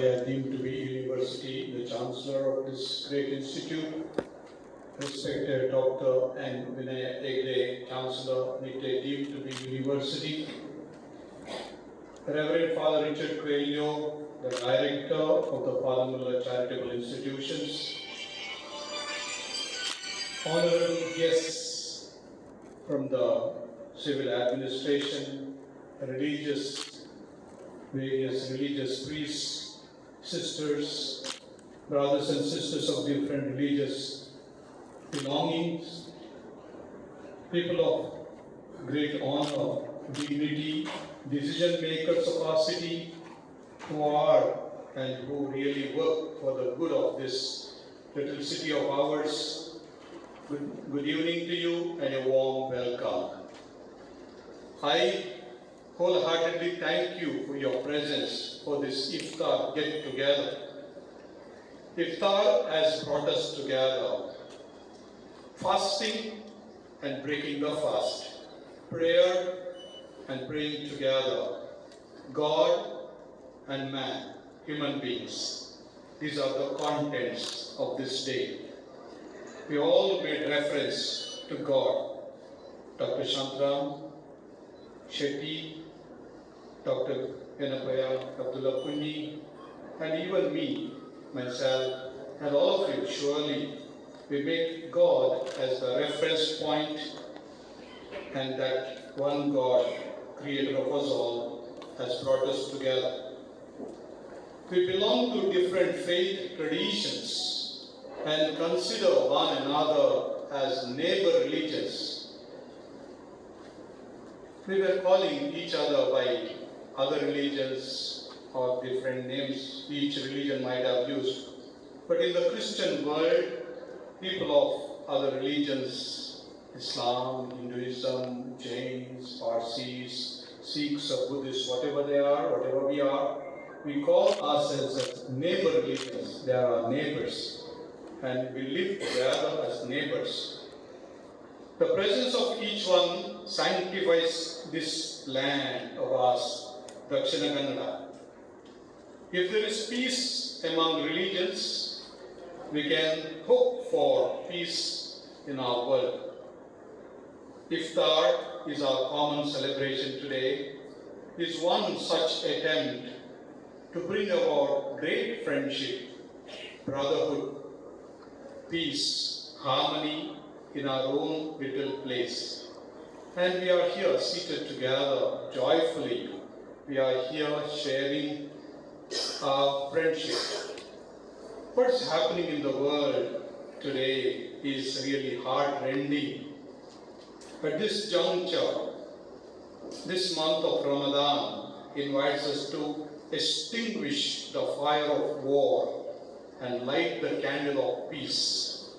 I am deemed to be University, the Chancellor of this great institute, respected Dr. N. Vinay Egde, Chancellor, Nitte, deemed to be University, Reverend Father Richard Coelho, the Director of the Father Muller Charitable Institutions, honorable guests from the civil administration, various religious priests, sisters, brothers and sisters of different religious belongings, people of great honor, dignity, decision makers of our city, who are and who really work for the good of this little city of ours. Good evening to you and a warm welcome. I wholeheartedly thank you for your presence for this Ifthar get-together. Ifthar has brought us together. Fasting and breaking the fast. Prayer and praying together. God and man, human beings. These are the contents of this day. We all made reference to God. Dr. Shantram, Shetty, Dr. Enapaya, Abdullah Punni, and even me, myself, and all of you, surely, we make God as the reference point, and that one God, creator of us all, has brought us together. We belong to different faith traditions and consider one another as neighbor religions. We were calling each other by other religions or different names each religion might have used. But in the Christian world, people of other religions, Islam, Hinduism, Jains, Parsis, Sikhs or Buddhists, whatever they are, whatever we call ourselves as neighbor religions. They are our neighbors, and we live together as neighbors. The presence of each one sanctifies this land of ours, Dakshina Kannada. If there is peace among religions, we can hope for peace in our world. Ifthar is our common celebration today, is one such attempt to bring about great friendship, brotherhood, peace, harmony in our own little place. And we are here seated together joyfully. We are here sharing our friendship. What's happening in the world today is really heart-rending. At this juncture, this month of Ramadan invites us to extinguish the fire of war and light the candle of peace.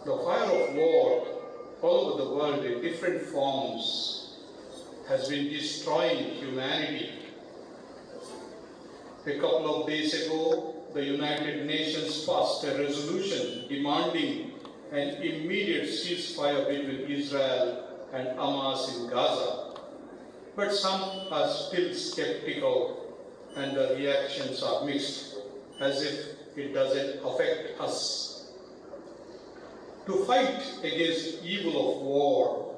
The fire of war all over the world in different forms has been destroying humanity. A couple of days ago, the United Nations passed a resolution demanding an immediate ceasefire between Israel and Hamas in Gaza. But some are still skeptical and the reactions are mixed, as if it doesn't affect us. To fight against evil of war,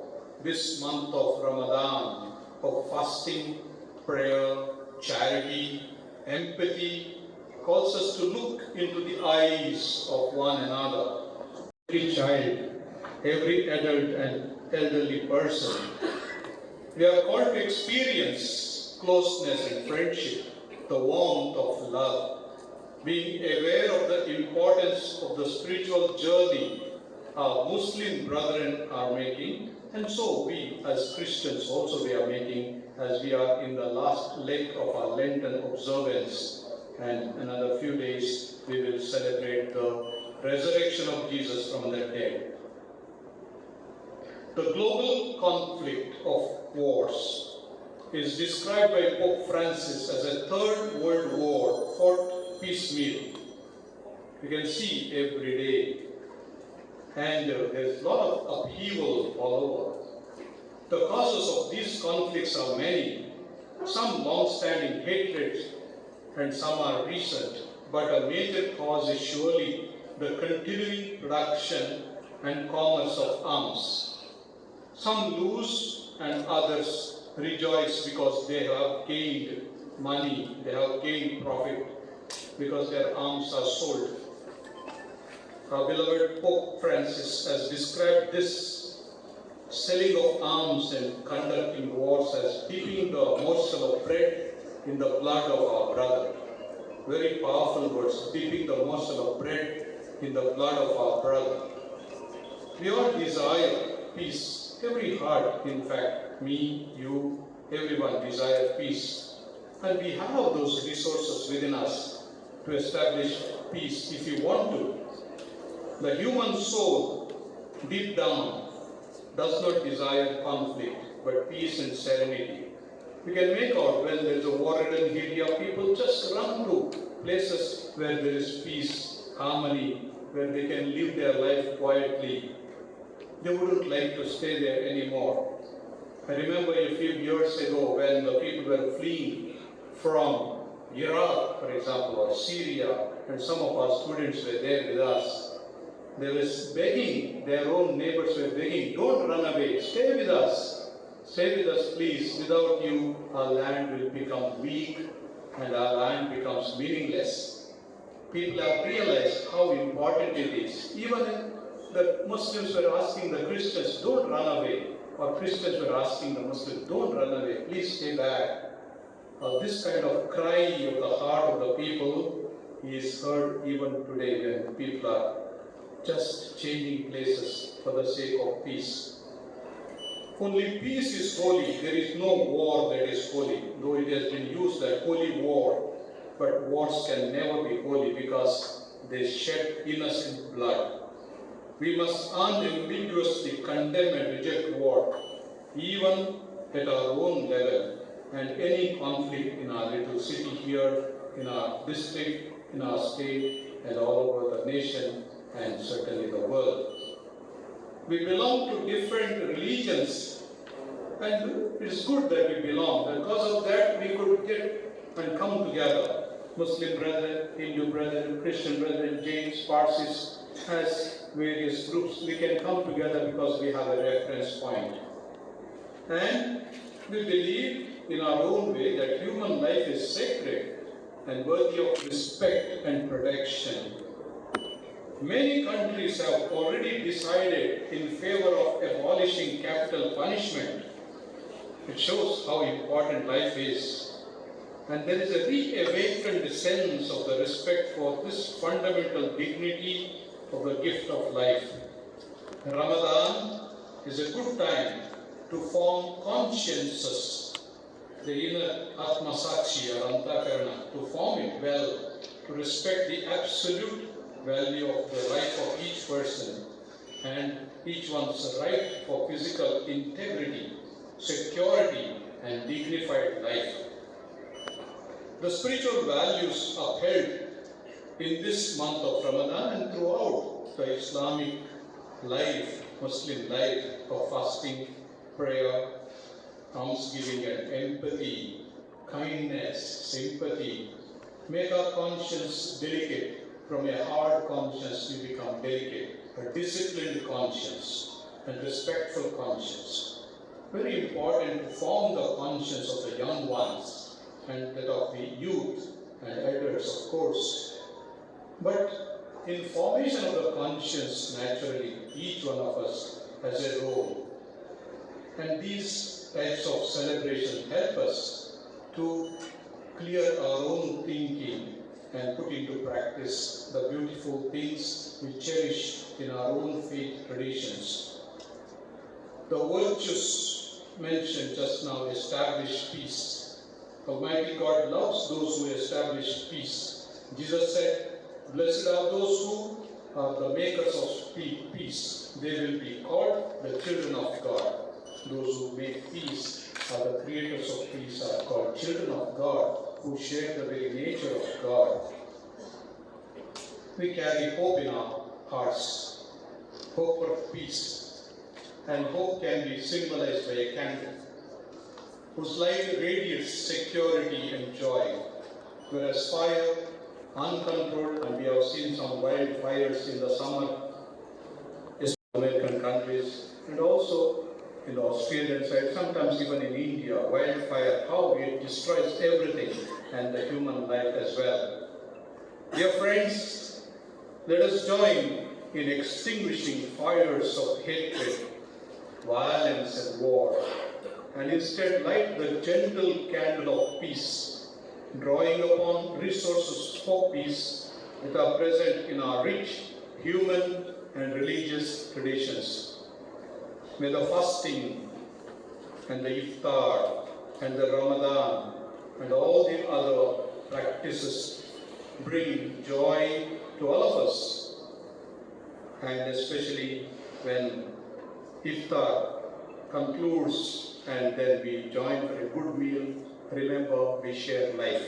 this month of Ramadan, of fasting, prayer, charity, empathy, calls us to look into the eyes of one another. Every child, every adult and elderly person, we are called to experience closeness and friendship, the warmth of love, being aware of the importance of the spiritual journey our Muslim brethren are making, and so we as Christians also we are making as we are in the last leg of our Lenten observance, and another few days we will celebrate the resurrection of Jesus from the dead. The global conflict of wars is described by Pope Francis as a third world war fought piecemeal. You can see every day. And there's a lot of upheaval all over. The causes of these conflicts are many. Some long-standing hatred and some are recent, but a major cause is surely the continuing production and commerce of arms. Some lose and others rejoice because they have gained money, they have gained profit because their arms are sold. Our beloved Pope Francis has described this selling of arms and conducting wars as dipping the morsel of bread in the blood of our brother. Very powerful words, dipping the morsel of bread in the blood of our brother. We all desire peace. Every heart, in fact, me, you, everyone desire peace. And we have those resources within us to establish peace if we want to. The human soul, deep down, does not desire conflict, but peace and serenity. We can make out when there is a war-ridden area, people just run to places where there is peace, harmony, where they can live their life quietly. They wouldn't like to stay there anymore. I remember a few years ago when the people were fleeing from Iraq, for example, or Syria, and some of our students were there with us. They were begging, their own neighbors were begging, don't run away, stay with us. Stay with us, please. Without you, our land will become weak and our land becomes meaningless. People have realized how important it is. Even the Muslims were asking the Christians, don't run away. Or Christians were asking the Muslims, don't run away, please stay back. This kind of cry of the heart of the people is heard even today when people are just changing places for the sake of peace. Only peace is holy. There is no war that is holy, though it has been used as holy war. But wars can never be holy because they shed innocent blood. We must unambiguously condemn and reject war, even at our own level, and any conflict in our little city here, in our district, in our state, and all over the nation, and certainly the world. We belong to different religions, and it's good that we belong. Because of that, we could get and come together. Muslim brethren, Hindu brethren, Christian brethren, Jains, Parsis, as various groups, we can come together because we have a reference point. And we believe in our own way that human life is sacred and worthy of respect and protection. Many countries have already decided in favor of abolishing capital punishment. It shows how important life is. And there is a reawakened sense of the respect for this fundamental dignity of the gift of life. Ramadan is a good time to form consciences, the inner Atma Sakshi or Antakarana, to form it well, to respect the absolute value of the life of each person and each one's right for physical integrity, security, and dignified life. The spiritual values upheld in this month of Ramadan and throughout the Islamic life, Muslim life of fasting, prayer, almsgiving and empathy, kindness, sympathy, make our conscience delicate. From a hard conscience we become delicate, a disciplined conscience and respectful conscience. Very important to form the conscience of the young ones and that of the youth and elders, of course. But in formation of the conscience, naturally, each one of us has a role. And these types of celebration help us to clear our own thinking and put into practice the beautiful things we cherish in our own faith traditions. The virtues mentioned just now establish peace. Almighty God loves those who establish peace. Jesus said, "Blessed are those who are the makers of peace. They will be called the children of God." Those who make peace are the creators of peace, are called children of God, who share the very nature of God. We carry hope in our hearts, hope of peace, and hope can be symbolized by a candle, whose light radiates security and joy. Whereas fire, uncontrolled, and we have seen some wildfires in the summer, especially in American countries, and also in the Australian side, sometimes even in India, wildfire, how it destroys everything and the human life as well. Dear friends, let us join in extinguishing fires of hatred, violence, and war, and instead light the gentle candle of peace, drawing upon resources for peace that are present in our rich human and religious traditions. May the fasting and the Ifthar and the Ramadan and all the other practices bring joy to all of us, and especially when Iftar concludes and then we join for a good meal. Remember, we share life.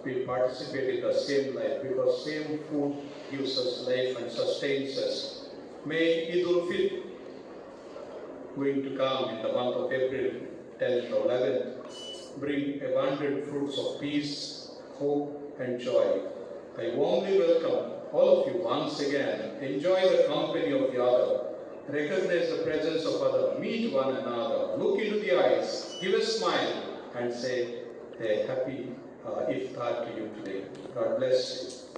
We participate in the same life because same food gives us life and sustains us. May Eid ul-Fitr, going to come in the month of April 10th or 11th, bring abundant fruits of peace, hope, and joy. I warmly welcome all of you once again. Enjoy the company of the other. Recognize the presence of other. Meet one another. Look into the eyes. Give a smile and say a happy Iftar to you today. God bless you.